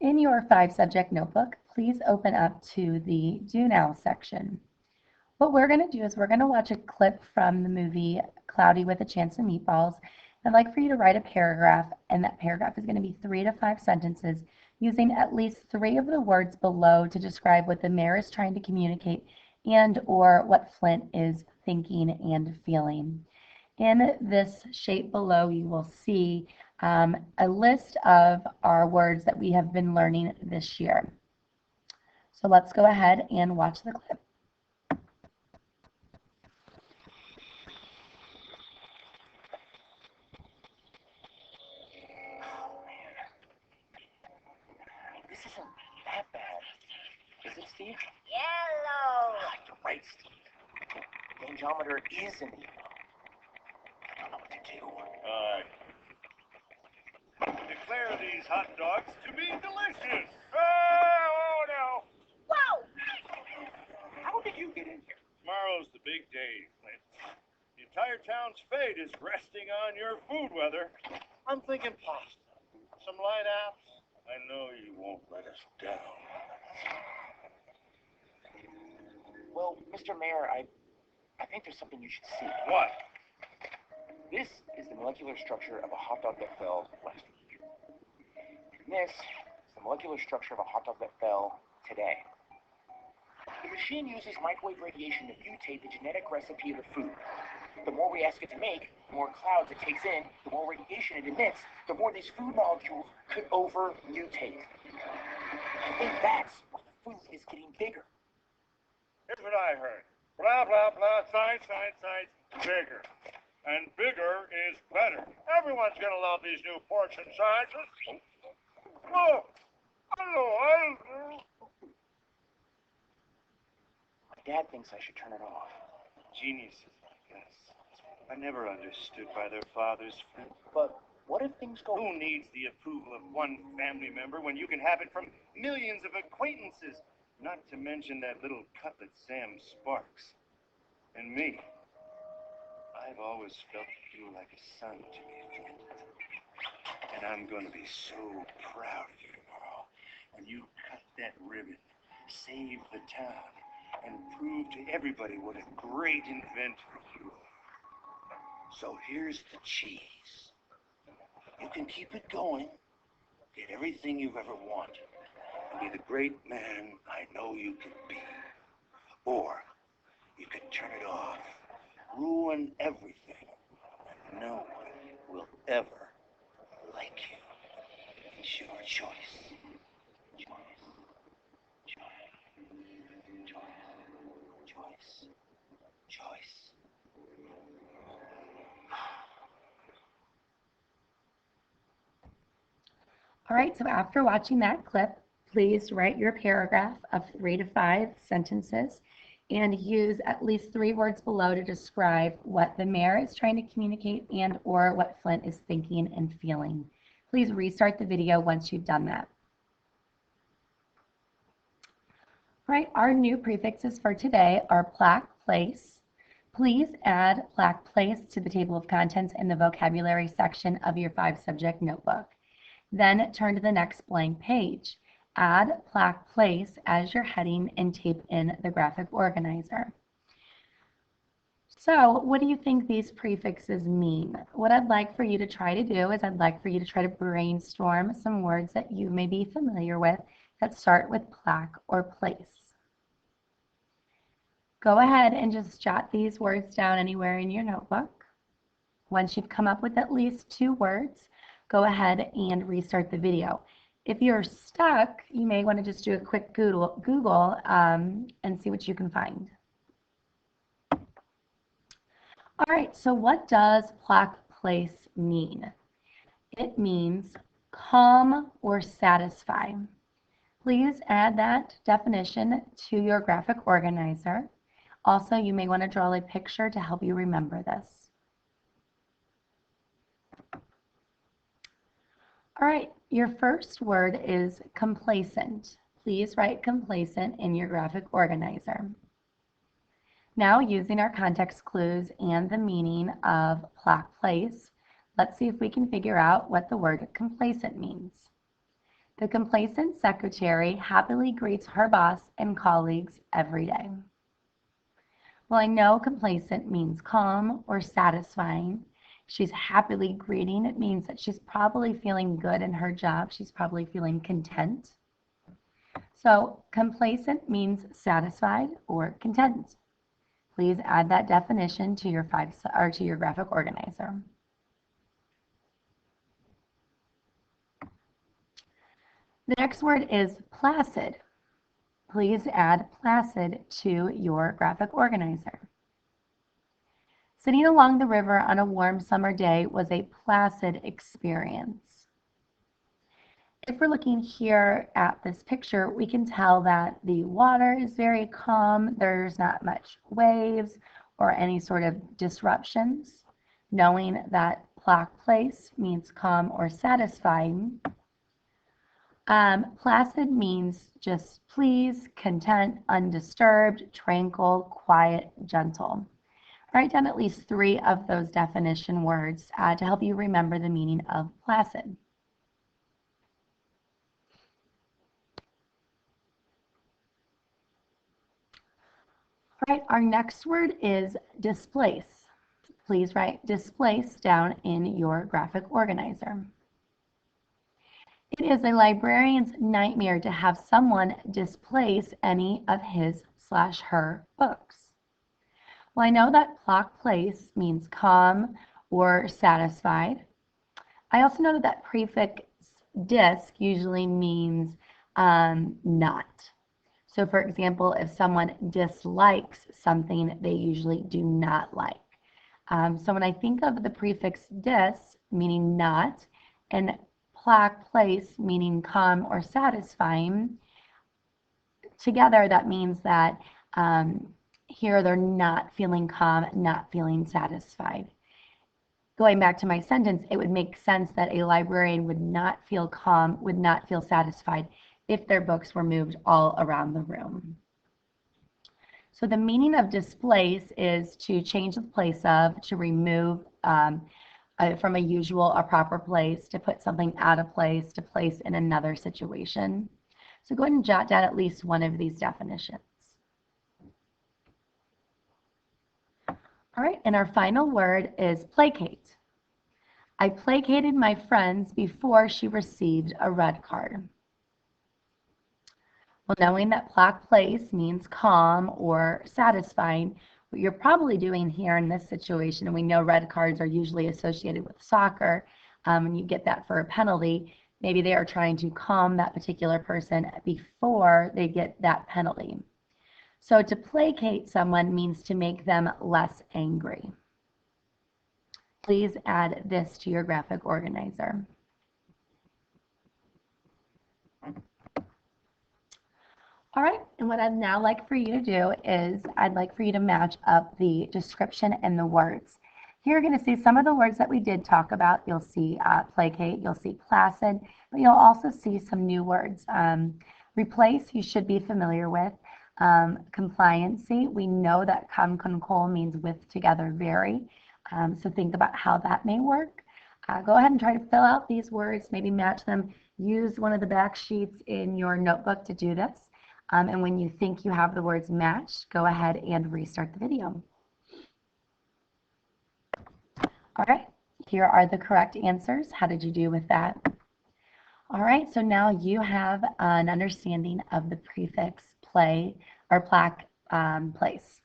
In your 5-subject notebook, please open up to the Do Now section. What we're going to do is we're going to watch a clip from the movie Cloudy with a Chance of Meatballs. I'd like for you to write a paragraph, and that paragraph is going to be 3 to 5 sentences using at least 3 of the words below to describe what the mayor is trying to communicate and or what Flint is thinking and feeling. In this shape below, you will see a list of our words that we have been learning this year. So let's go ahead and watch the clip. This isn't that bad. Is it, Steve? Yellow. You're right, Steve. The rangeometer is in yellow. I don't know what to do. Declare these hot dogs to be delicious. Oh, no. Whoa! How did you get in here? Tomorrow's the big day, Clint. The entire town's fate is resting on your food weather. I'm thinking pasta. Some light apps. I know you won't let us down. Well, Mr. Mayor, I think there's something you should see. What? This is the molecular structure of a hot dog that fell last week. And this is the molecular structure of a hot dog that fell today. The machine uses microwave radiation to mutate the genetic recipe of the food. The more we ask it to make, the more clouds it takes in, the more radiation it emits, the more these food molecules could over-mutate. I think that's why the food is getting bigger. Here's what I heard. Blah, blah, blah, science, bigger. And bigger is better. Everyone's gonna love these new fortune sciences. Oh, hello. My dad thinks I should turn it off. Geniuses like us. I never understood by their fathers. But what if things go... Who needs the approval of one family member when you can have it from millions of acquaintances? Not to mention that little cutlet Sam Sparks. And me. I've always felt you like a son to me, Flint. And I'm going to be so proud of you tomorrow when you cut that ribbon, save the town, and prove to everybody what a great inventor you are. So here's the cheese. You can keep it going, get everything you've ever wanted, and be the great man I know you can be. Or you can turn it off, ruin everything, and no one will ever like you. It's your choice. Choice. All right, so after watching that clip, please write your paragraph of 3 to 5 sentences and use at least 3 words below to describe what the mayor is trying to communicate and or what Flint is thinking and feeling. Please restart the video once you've done that. All right, our new prefixes for today are Plac, place. Please add Plac, place to the table of contents in the vocabulary section of your 5-subject notebook. Then turn to the next blank page. Add Plac, place as your heading and tape in the graphic organizer. So what do you think these prefixes mean? What I'd like for you to try to do is I'd like for you to try to brainstorm some words that you may be familiar with that start with Plac or place. Go ahead and just jot these words down anywhere in your notebook. Once you've come up with at least 2 words, go ahead and restart the video. If you're stuck, you may want to just do a quick Google and see what you can find. All right, so what does Plac, place mean? It means calm or satisfy. Please add that definition to your graphic organizer. Also, you may want to draw a picture to help you remember this. All right, your first word is complacent. Please write complacent in your graphic organizer. Now, using our context clues and the meaning of Plac, place, let's see if we can figure out what the word complacent means. The complacent secretary happily greets her boss and colleagues every day. Well, I know complacent means calm or satisfying. She's happily greeting. It means that she's probably feeling good in her job. She's probably feeling content. So complacent means satisfied or content. Please add that definition to your graphic organizer. The next word is placid. Please add placid to your graphic organizer. Sitting along the river on a warm summer day was a placid experience. If we're looking here at this picture, we can tell that the water is very calm. There's not much waves or any sort of disruptions. Knowing that Plac place means calm or satisfying. Placid means just pleased, content, undisturbed, tranquil, quiet, gentle. Write down at least 3 of those definition words to help you remember the meaning of placid. All right, our next word is displace. Please write displace down in your graphic organizer. It is a librarian's nightmare to have someone displace any of his/her books. Well, I know that Plac place means calm or satisfied. I also know that prefix disc usually means not. So for example, if someone dislikes something, they usually do not like. So when I think of the prefix dis, meaning not, and Plac place, meaning calm or satisfying, together that means that here they're not feeling calm, not feeling satisfied. Going back to my sentence, it would make sense that a librarian would not feel calm, would not feel satisfied if their books were moved all around the room. So the meaning of displace is to change the place of, to remove from a usual or proper place, to put something out of place, to place in another situation. So go ahead and jot down at least one of these definitions. All right, and our final word is placate. I placated my friends before she received a red card. Well, knowing that Plac place means calm or satisfying, what you're probably doing here in this situation, and we know red cards are usually associated with soccer, and you get that for a penalty, maybe they are trying to calm that particular person before they get that penalty. So to placate someone means to make them less angry. Please add this to your graphic organizer. All right, and what I'd now like for you to do is I'd like for you to match up the description and the words. Here you're going to see some of the words that we did talk about. You'll see placate, you'll see placid, but you'll also see some new words. Replace, you should be familiar with. Compliancy, we know that concol means with, together, very. So think about how that may work. Go ahead and try to fill out these words, maybe match them. Use one of the back sheets in your notebook to do this. And when you think you have the words matched, go ahead and restart the video. All right, here are the correct answers. How did you do with that? All right, so now you have an understanding of the prefix play or Plac place.